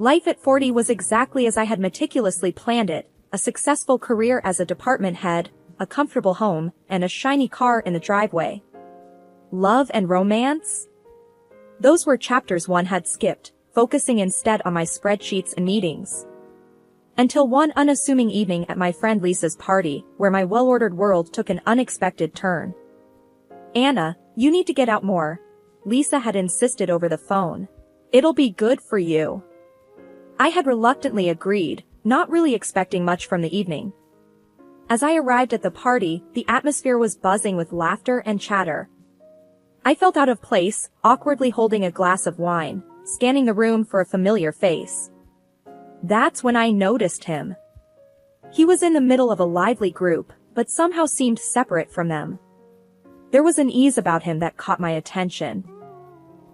Life at 40 was exactly as I had meticulously planned it, a successful career as a department head, a comfortable home, and a shiny car in the driveway. Love and romance? Those were chapters one had skipped, focusing instead on my spreadsheets and meetings. Until one unassuming evening at my friend Lisa's party, where my well-ordered world took an unexpected turn. "Anna, you need to get out more," Lisa had insisted over the phone. "It'll be good for you." I had reluctantly agreed, not really expecting much from the evening. As I arrived at the party, the atmosphere was buzzing with laughter and chatter. I felt out of place, awkwardly holding a glass of wine, scanning the room for a familiar face. That's when I noticed him. He was in the middle of a lively group, but somehow seemed separate from them. There was an ease about him that caught my attention.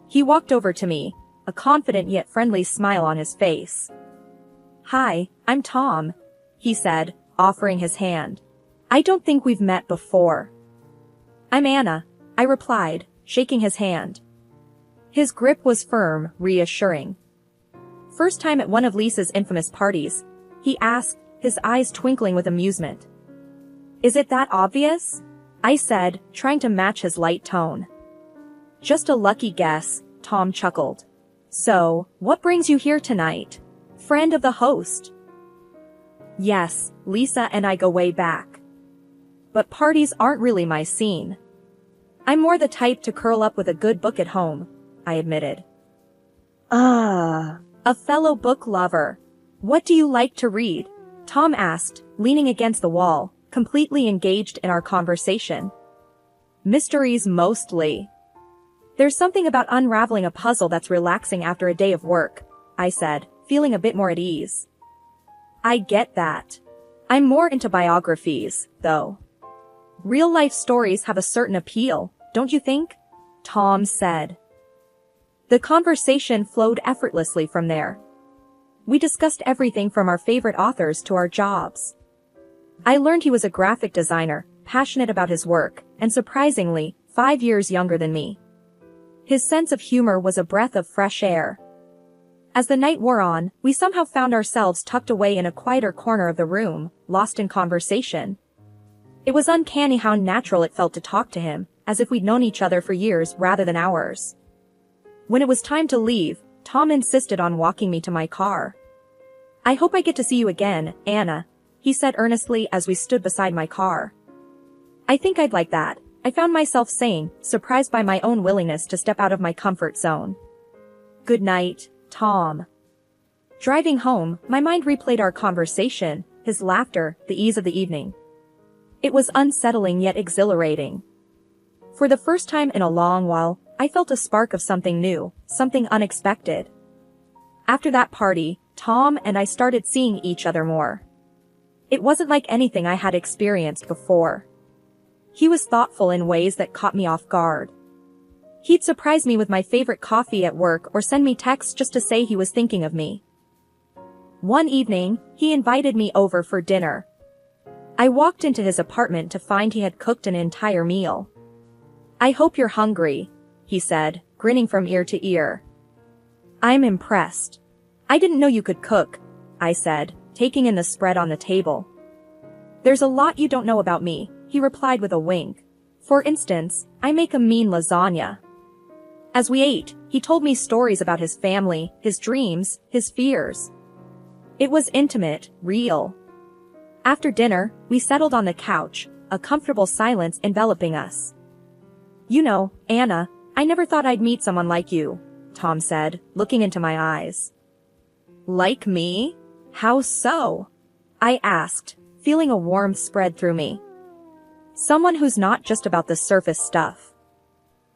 He walked over to me, a confident yet friendly smile on his face. "Hi, I'm Tom," he said, offering his hand. "I don't think we've met before." "I'm Anna," I replied, shaking his hand. His grip was firm, reassuring. "First time at one of Lisa's infamous parties?" he asked, his eyes twinkling with amusement. "Is it that obvious?" I said, trying to match his light tone. "Just a lucky guess," Tom chuckled. "So, what brings you here tonight? Friend of the host?" "Yes, Lisa and I go way back. But parties aren't really my scene. I'm more the type to curl up with a good book at home," I admitted. A fellow book lover. What do you like to read?" Tom asked, leaning against the wall, completely engaged in our conversation. "Mysteries mostly. There's something about unraveling a puzzle that's relaxing after a day of work," I said, feeling a bit more at ease. "I get that. I'm more into biographies, though. Real-life stories have a certain appeal, don't you think?" Tom said. The conversation flowed effortlessly from there. We discussed everything from our favorite authors to our jobs. I learned he was a graphic designer, passionate about his work, and surprisingly, 5 years younger than me. His sense of humor was a breath of fresh air. As the night wore on, we somehow found ourselves tucked away in a quieter corner of the room, lost in conversation. It was uncanny how natural it felt to talk to him, as if we'd known each other for years rather than hours. When it was time to leave, Tom insisted on walking me to my car. "I hope I get to see you again, Anna," he said earnestly as we stood beside my car. "I think I'd like that," I found myself saying, surprised by my own willingness to step out of my comfort zone. "Good night, Tom." Driving home, my mind replayed our conversation, his laughter, the ease of the evening. It was unsettling yet exhilarating. For the first time in a long while, I felt a spark of something new, something unexpected. After that party, Tom and I started seeing each other more. It wasn't like anything I had experienced before. He was thoughtful in ways that caught me off guard. He'd surprise me with my favorite coffee at work or send me texts just to say he was thinking of me. One evening, he invited me over for dinner. I walked into his apartment to find he had cooked an entire meal. "I hope you're hungry," he said, grinning from ear to ear. "I'm impressed. I didn't know you could cook," I said, taking in the spread on the table. "There's a lot you don't know about me," he replied with a wink. "For instance, I make a mean lasagna." As we ate, he told me stories about his family, his dreams, his fears. It was intimate, real. After dinner, we settled on the couch, a comfortable silence enveloping us. "You know, Anna, I never thought I'd meet someone like you," Tom said, looking into my eyes. "Like me? How so?" I asked, feeling a warmth spread through me. "Someone who's not just about the surface stuff.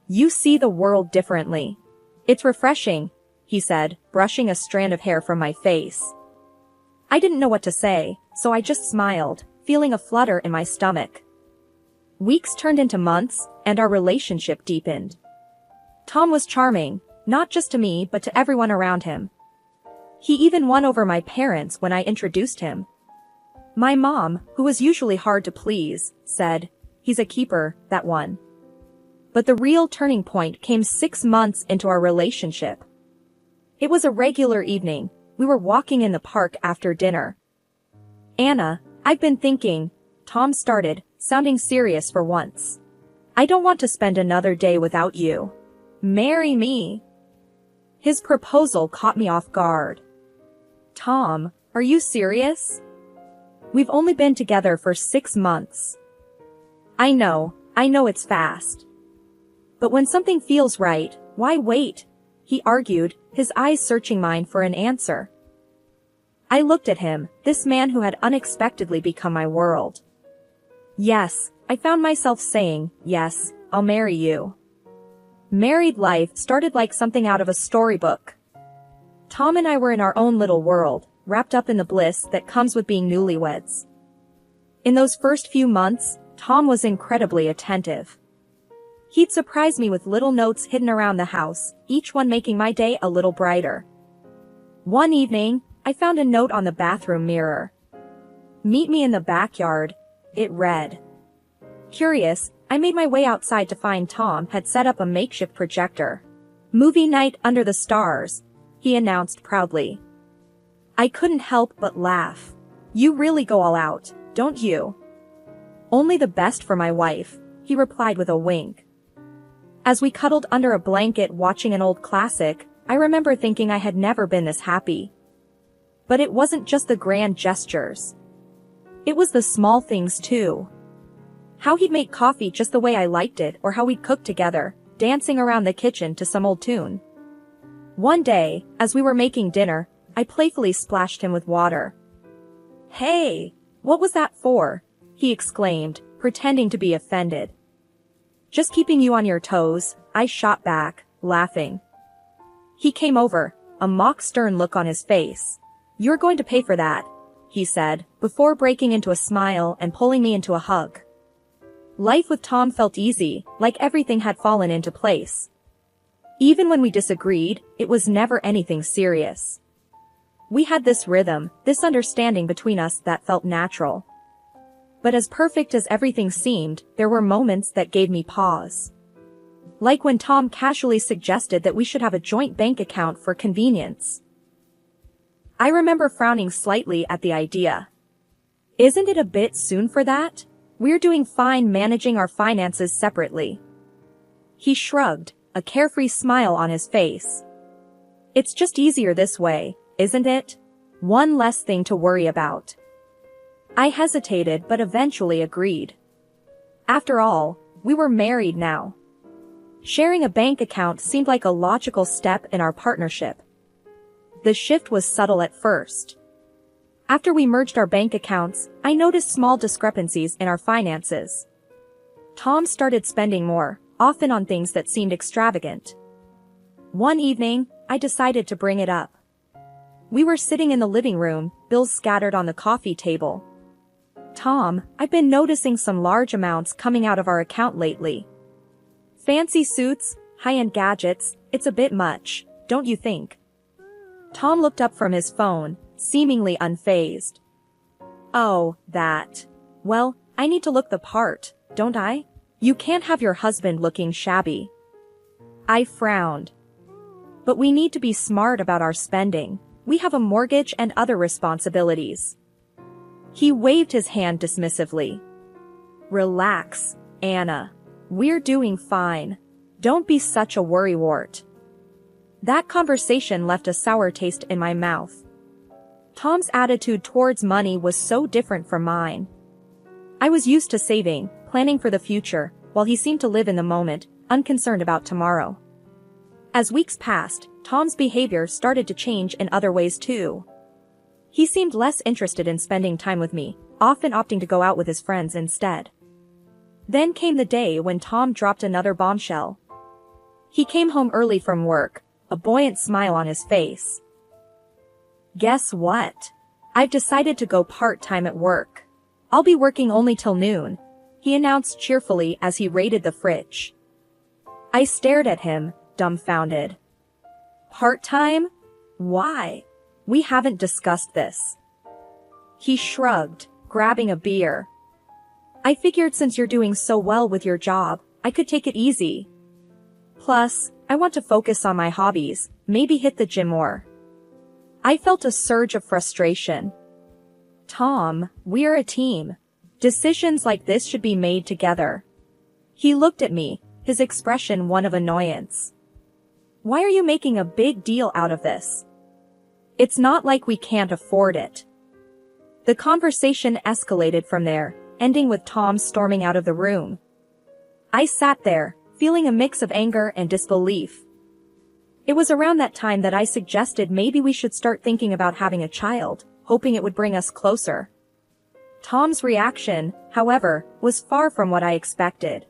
You see the world differently. It's refreshing," he said, brushing a strand of hair from my face. I didn't know what to say, so I just smiled, feeling a flutter in my stomach. Weeks turned into months, and our relationship deepened. Tom was charming, not just to me but to everyone around him. He even won over my parents when I introduced him. My mom, who was usually hard to please, said, "He's a keeper, that one." But the real turning point came 6 months into our relationship. It was a regular evening, We were walking in the park after dinner. Anna, I've been thinking, Tom started, sounding serious for once. I don't want to spend another day without you. Marry me. His proposal caught me off guard. Tom, are you serious? We've only been together for 6 months. I know it's fast. But when something feels right, why wait? He argued, his eyes searching mine for an answer. I looked at him, this man who had unexpectedly become my world. Yes, I found myself saying, yes, I'll marry you. Married life started like something out of a storybook. Tom and I were in our own little world, wrapped up in the bliss that comes with being newlyweds. In those first few months, Tom was incredibly attentive. He'd surprise me with little notes hidden around the house, each one making my day a little brighter. One evening, I found a note on the bathroom mirror. Meet me in the backyard, it read. Curious, I made my way outside to find Tom had set up a makeshift projector. Movie night under the stars, he announced proudly. I couldn't help but laugh. You really go all out, don't you? Only the best for my wife, he replied with a wink. As we cuddled under a blanket watching an old classic, I remember thinking I had never been this happy. But it wasn't just the grand gestures. It was the small things too. How he'd make coffee just the way I liked it, or how we'd cook together, dancing around the kitchen to some old tune. One day, as we were making dinner, I playfully splashed him with water. Hey, what was that for? He exclaimed, pretending to be offended. Just keeping you on your toes, I shot back, laughing. He came over, a mock stern look on his face. You're going to pay for that, he said, before breaking into a smile and pulling me into a hug. Life with Tom felt easy, like everything had fallen into place. Even when we disagreed, it was never anything serious. We had this rhythm, this understanding between us that felt natural. But as perfect as everything seemed, there were moments that gave me pause. Like when Tom casually suggested that we should have a joint bank account for convenience. I remember frowning slightly at the idea. Isn't it a bit soon for that? We're doing fine managing our finances separately. He shrugged, a carefree smile on his face. It's just easier this way, isn't it? One less thing to worry about. I hesitated but eventually agreed. After all, we were married now. Sharing a bank account seemed like a logical step in our partnership. The shift was subtle at first. After we merged our bank accounts, I noticed small discrepancies in our finances. Tom started spending more, often on things that seemed extravagant. One evening, I decided to bring it up. We were sitting in the living room, bills scattered on the coffee table. Tom, I've been noticing some large amounts coming out of our account lately. Fancy suits, high-end gadgets, it's a bit much, don't you think? Tom looked up from his phone, seemingly unfazed. Oh, that. Well, I need to look the part, don't I? You can't have your husband looking shabby. I frowned. But we need to be smart about our spending. We have a mortgage and other responsibilities. He waved his hand dismissively. Relax, Anna. We're doing fine. Don't be such a worrywart. That conversation left a sour taste in my mouth. Tom's attitude towards money was so different from mine. I was used to saving, planning for the future, while he seemed to live in the moment, unconcerned about tomorrow. As weeks passed, Tom's behavior started to change in other ways too. He seemed less interested in spending time with me, often opting to go out with his friends instead. Then came the day when Tom dropped another bombshell. He came home early from work, a buoyant smile on his face. Guess what? I've decided to go part-time at work. I'll be working only till noon, he announced cheerfully as he raided the fridge. I stared at him, dumbfounded. Part-time? Why? We haven't discussed this. He shrugged, grabbing a beer. I figured since you're doing so well with your job, I could take it easy. Plus, I want to focus on my hobbies, maybe hit the gym more. I felt a surge of frustration. Tom, we're a team. Decisions like this should be made together. He looked at me, his expression one of annoyance. Why are you making a big deal out of this? It's not like we can't afford it. The conversation escalated from there, ending with Tom storming out of the room. I sat there, feeling a mix of anger and disbelief. It was around that time that I suggested maybe we should start thinking about having a child, hoping it would bring us closer. Tom's reaction, however, was far from what I expected.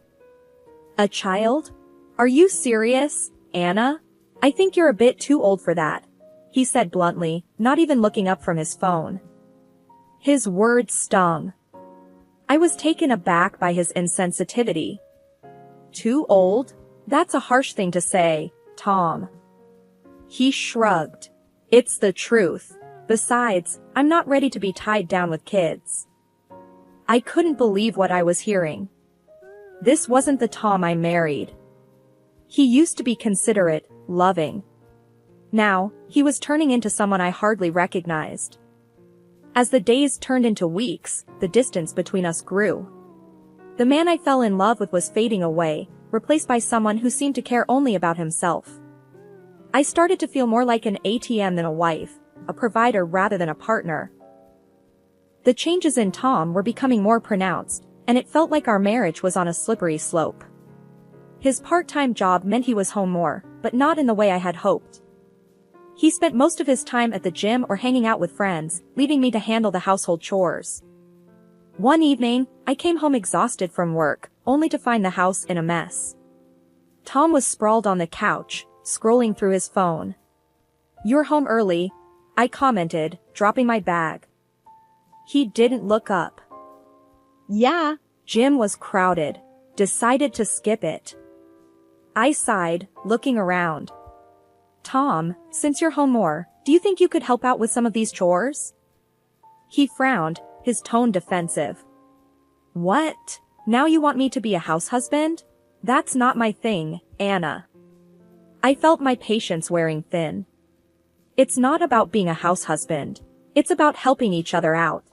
A child? Are you serious, Anna? I think you're a bit too old for that, he said bluntly, not even looking up from his phone. His words stung. I was taken aback by his insensitivity. Too old? That's a harsh thing to say, Tom. He shrugged. It's the truth. Besides, I'm not ready to be tied down with kids. I couldn't believe what I was hearing. This wasn't the Tom I married. He used to be considerate, loving. Now, he was turning into someone I hardly recognized. As the days turned into weeks, the distance between us grew. The man I fell in love with was fading away, replaced by someone who seemed to care only about himself. I started to feel more like an ATM than a wife, a provider rather than a partner. The changes in Tom were becoming more pronounced, and it felt like our marriage was on a slippery slope. His part-time job meant he was home more, but not in the way I had hoped. He spent most of his time at the gym or hanging out with friends, leaving me to handle the household chores. One evening, I came home exhausted from work, only to find the house in a mess. Tom was sprawled on the couch, scrolling through his phone. "You're home early," I commented, dropping my bag. He didn't look up. Yeah, gym was crowded. Decided to skip it. I sighed, looking around. Tom, since you're home more, do you think you could help out with some of these chores? He frowned, his tone defensive. What? Now you want me to be a house husband? That's not my thing, Anna. I felt my patience wearing thin. It's not about being a house husband. It's about helping each other out.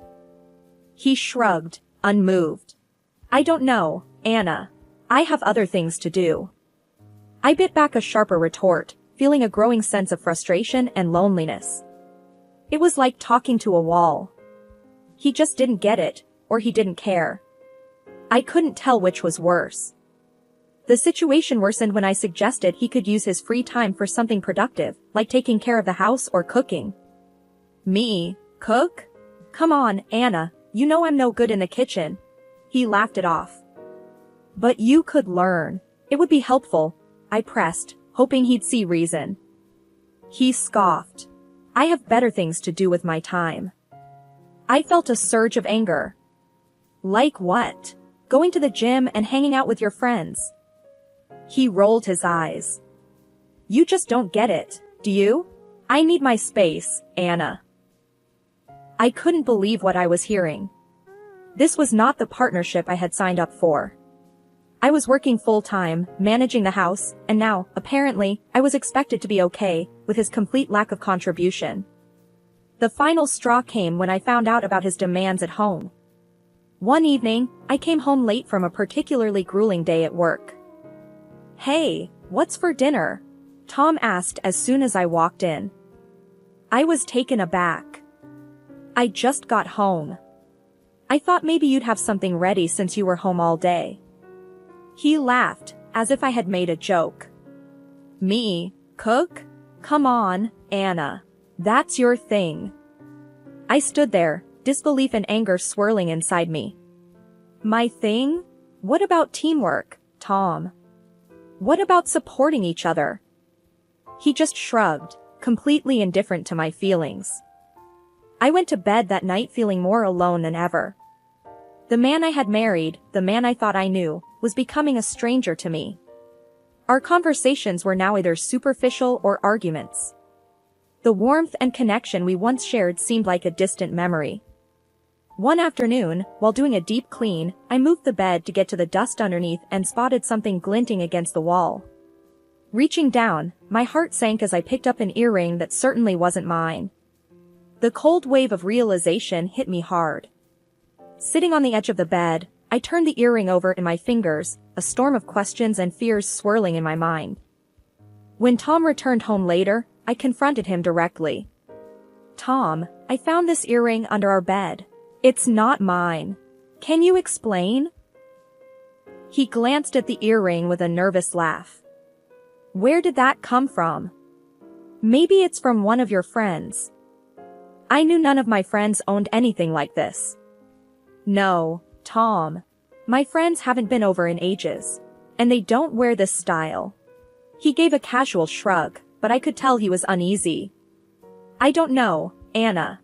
He shrugged, unmoved. I don't know, Anna. I have other things to do. I bit back a sharper retort, feeling a growing sense of frustration and loneliness. It was like talking to a wall. He just didn't get it, or he didn't care. I couldn't tell which was worse. The situation worsened when I suggested he could use his free time for something productive, like taking care of the house or cooking. Me? Cook? Come on, Anna, you know I'm no good in the kitchen. He laughed it off. But you could learn. It would be helpful, I pressed, hoping he'd see reason. He scoffed. I have better things to do with my time. I felt a surge of anger. Like what? Going to the gym and hanging out with your friends. He rolled his eyes. You just don't get it, do you? I need my space, Anna. I couldn't believe what I was hearing. This was not the partnership I had signed up for. I was working full-time, managing the house, and now, apparently, I was expected to be okay, with his complete lack of contribution. The final straw came when I found out about his demands at home. One evening, I came home late from a particularly grueling day at work. Hey, what's for dinner? Tom asked as soon as I walked in. I was taken aback. I just got home. I thought maybe you'd have something ready since you were home all day. He laughed, as if I had made a joke. Me? Cook? Come on, Anna. That's your thing. I stood there, disbelief and anger swirling inside me. My thing? What about teamwork, Tom? What about supporting each other? He just shrugged, completely indifferent to my feelings. I went to bed that night feeling more alone than ever. The man I had married, the man I thought I knew, was becoming a stranger to me. Our conversations were now either superficial or arguments. The warmth and connection we once shared seemed like a distant memory. One afternoon, while doing a deep clean, I moved the bed to get to the dust underneath and spotted something glinting against the wall. Reaching down, my heart sank as I picked up an earring that certainly wasn't mine. The cold wave of realization hit me hard. Sitting on the edge of the bed, I turned the earring over in my fingers, a storm of questions and fears swirling in my mind. When Tom returned home later, I confronted him directly. Tom, I found this earring under our bed. It's not mine. Can you explain? He glanced at the earring with a nervous laugh. Where did that come from? Maybe it's from one of your friends. I knew none of my friends owned anything like this. No, Tom. My friends haven't been over in ages. And they don't wear this style. He gave a casual shrug, but I could tell he was uneasy. I don't know, Anna.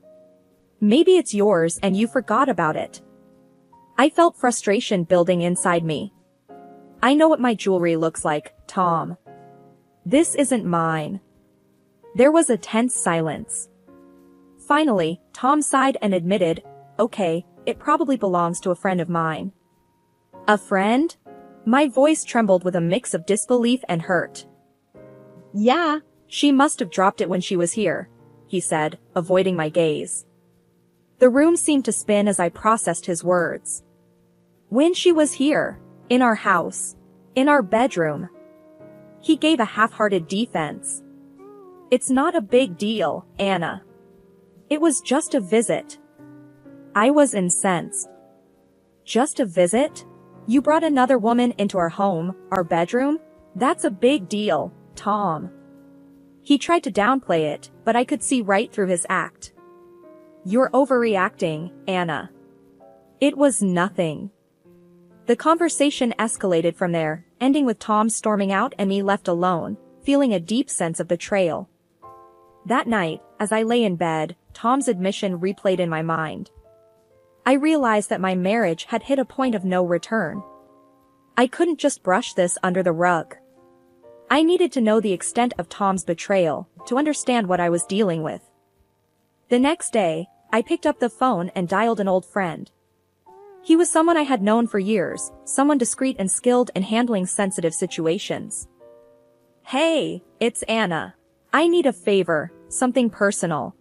Maybe it's yours and you forgot about it. I felt frustration building inside me. I know what my jewelry looks like, Tom. This isn't mine. There was a tense silence. Finally, Tom sighed and admitted, okay, it probably belongs to a friend of mine. A friend? My voice trembled with a mix of disbelief and hurt. Yeah, she must have dropped it when she was here, he said, avoiding my gaze. The room seemed to spin as I processed his words. When she was here, in our house, in our bedroom. He gave a half-hearted defense. It's not a big deal, Anna. It was just a visit. I was incensed. Just a visit? You brought another woman into our home, our bedroom? That's a big deal, Tom. He tried to downplay it, but I could see right through his act. You're overreacting, Anna. It was nothing. The conversation escalated from there, ending with Tom storming out and me left alone, feeling a deep sense of betrayal. That night, as I lay in bed, Tom's admission replayed in my mind. I realized that my marriage had hit a point of no return. I couldn't just brush this under the rug. I needed to know the extent of Tom's betrayal, to understand what I was dealing with. The next day, I picked up the phone and dialed an old friend. He was someone I had known for years, someone discreet and skilled in handling sensitive situations. Hey, it's Anna. I need a favor, something personal.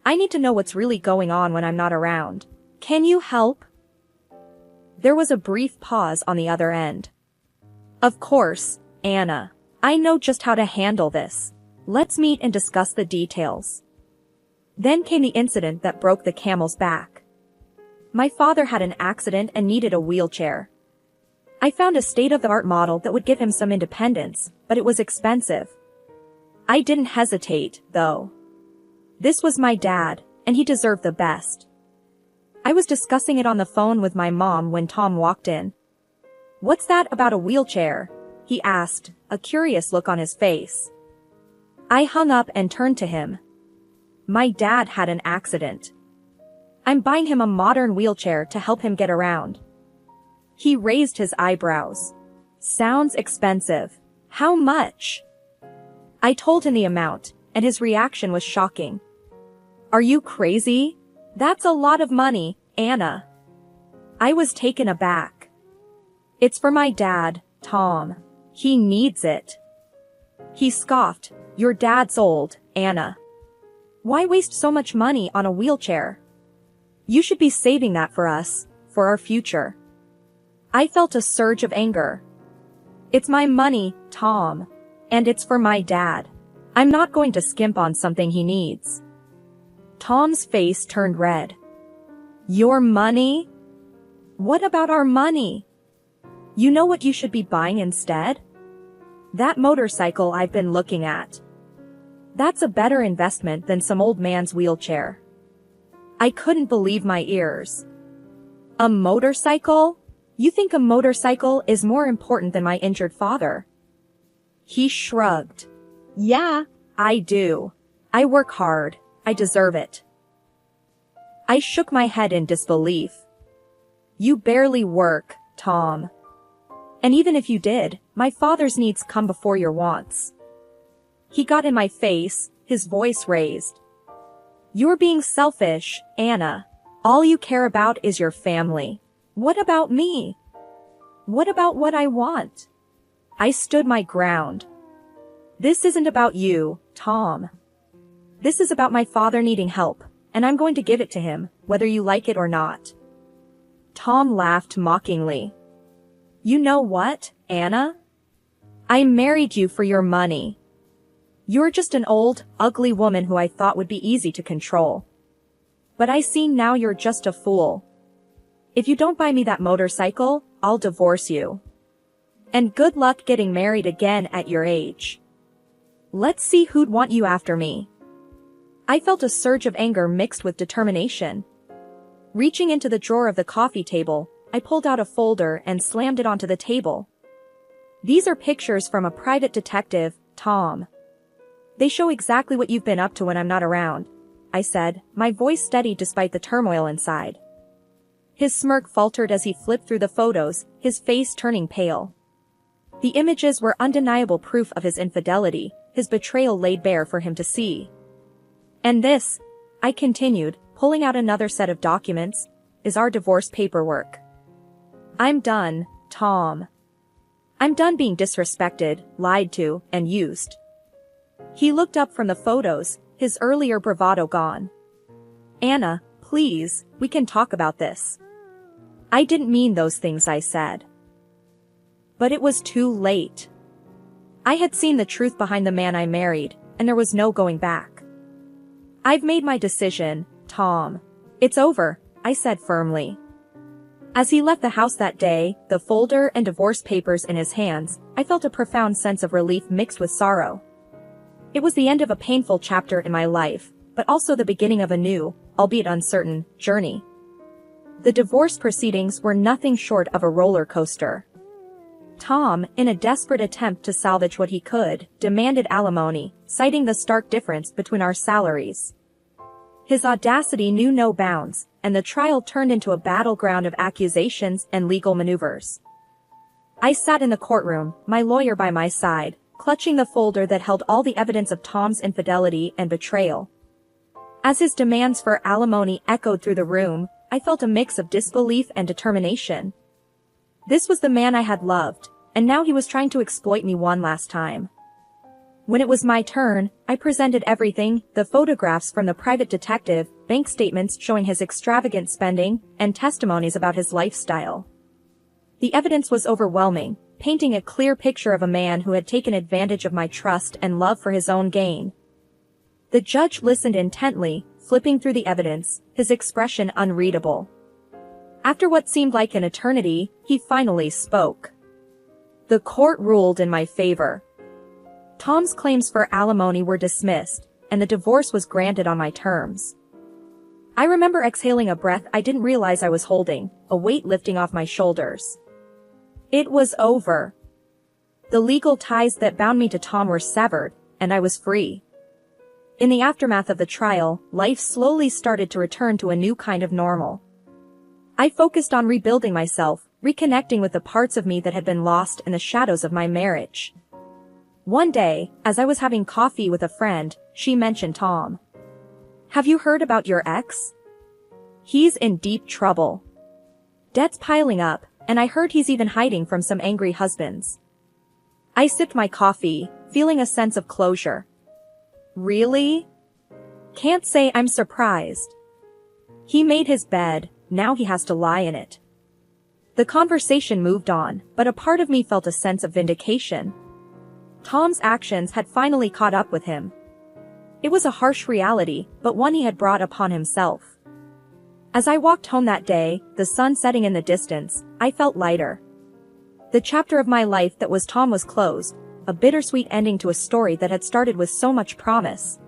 I need to know what's really going on when I'm not around. Can you help? There was a brief pause on the other end. Of course, Anna. I know just how to handle this. Let's meet and discuss the details. Then came the incident that broke the camel's back. My father had an accident and needed a wheelchair. I found a state-of-the-art model that would give him some independence, but it was expensive. I didn't hesitate, though. This was my dad, and he deserved the best. I was discussing it on the phone with my mom when Tom walked in. What's that about a wheelchair? He asked, a curious look on his face. I hung up and turned to him. My dad had an accident. I'm buying him a modern wheelchair to help him get around. He raised his eyebrows. Sounds expensive. How much? I told him the amount, and his reaction was shocking. Are you crazy? That's a lot of money, Anna. I was taken aback. It's for my dad, Tom. He needs it. He scoffed. Your dad's old, Anna. Why waste so much money on a wheelchair? You should be saving that for us, for our future. I felt a surge of anger. It's my money, Tom. And it's for my dad. I'm not going to skimp on something he needs. Tom's face turned red. Your money? What about our money? You know what you should be buying instead? That motorcycle I've been looking at. That's a better investment than some old man's wheelchair. I couldn't believe my ears. A motorcycle? You think a motorcycle is more important than my injured father? He shrugged. Yeah, I do. I work hard. I deserve it. I shook my head in disbelief. You barely work, Tom. And even if you did, my father's needs come before your wants. He got in my face, his voice raised. You're being selfish, Anna. All you care about is your family. What about me? What about what I want? I stood my ground. This isn't about you, Tom. This is about my father needing help, and I'm going to give it to him, whether you like it or not." Tom laughed mockingly. "You know what, Anna? I married you for your money. You're just an old, ugly woman who I thought would be easy to control. But I see now you're just a fool. If you don't buy me that motorcycle, I'll divorce you. And good luck getting married again at your age. Let's see who'd want you after me." I felt a surge of anger mixed with determination. Reaching into the drawer of the coffee table, I pulled out a folder and slammed it onto the table. "These are pictures from a private detective, Tom. They show exactly what you've been up to when I'm not around," I said, my voice steady despite the turmoil inside. His smirk faltered as he flipped through the photos, his face turning pale. The images were undeniable proof of his infidelity, his betrayal laid bare for him to see. "And this," I continued, pulling out another set of documents, "is our divorce paperwork. I'm done, Tom. I'm done being disrespected, lied to, and used." He looked up from the photos, his earlier bravado gone. "Anna, please, we can talk about this. I didn't mean those things I said." But it was too late. I had seen the truth behind the man I married, and there was no going back. "I've made my decision, Tom. It's over," I said firmly. As he left the house that day, the folder and divorce papers in his hands, I felt a profound sense of relief mixed with sorrow. It was the end of a painful chapter in my life, but also the beginning of a new, albeit uncertain, journey. The divorce proceedings were nothing short of a roller coaster. Tom, in a desperate attempt to salvage what he could, demanded alimony, citing the stark difference between our salaries. His audacity knew no bounds, and the trial turned into a battleground of accusations and legal maneuvers. I sat in the courtroom, my lawyer by my side, clutching the folder that held all the evidence of Tom's infidelity and betrayal. As his demands for alimony echoed through the room, I felt a mix of disbelief and determination. This was the man I had loved, and now he was trying to exploit me one last time. When it was my turn, I presented everything, the photographs from the private detective, bank statements showing his extravagant spending, and testimonies about his lifestyle. The evidence was overwhelming, painting a clear picture of a man who had taken advantage of my trust and love for his own gain. The judge listened intently, flipping through the evidence, his expression unreadable. After what seemed like an eternity, he finally spoke. The court ruled in my favor. Tom's claims for alimony were dismissed, and the divorce was granted on my terms. I remember exhaling a breath I didn't realize I was holding, a weight lifting off my shoulders. It was over. The legal ties that bound me to Tom were severed, and I was free. In the aftermath of the trial, life slowly started to return to a new kind of normal. I focused on rebuilding myself, reconnecting with the parts of me that had been lost in the shadows of my marriage. One day, as I was having coffee with a friend, she mentioned Tom. "Have you heard about your ex? He's in deep trouble. Debt's piling up, and I heard he's even hiding from some angry husbands." I sipped my coffee, feeling a sense of closure. Really? Can't say I'm surprised. He made his bed, now he has to lie in it. The conversation moved on, but a part of me felt a sense of vindication. Tom's actions had finally caught up with him. It was a harsh reality, but one he had brought upon himself. As I walked home that day, the sun setting in the distance, I felt lighter. The chapter of my life that was Tom was closed, a bittersweet ending to a story that had started with so much promise.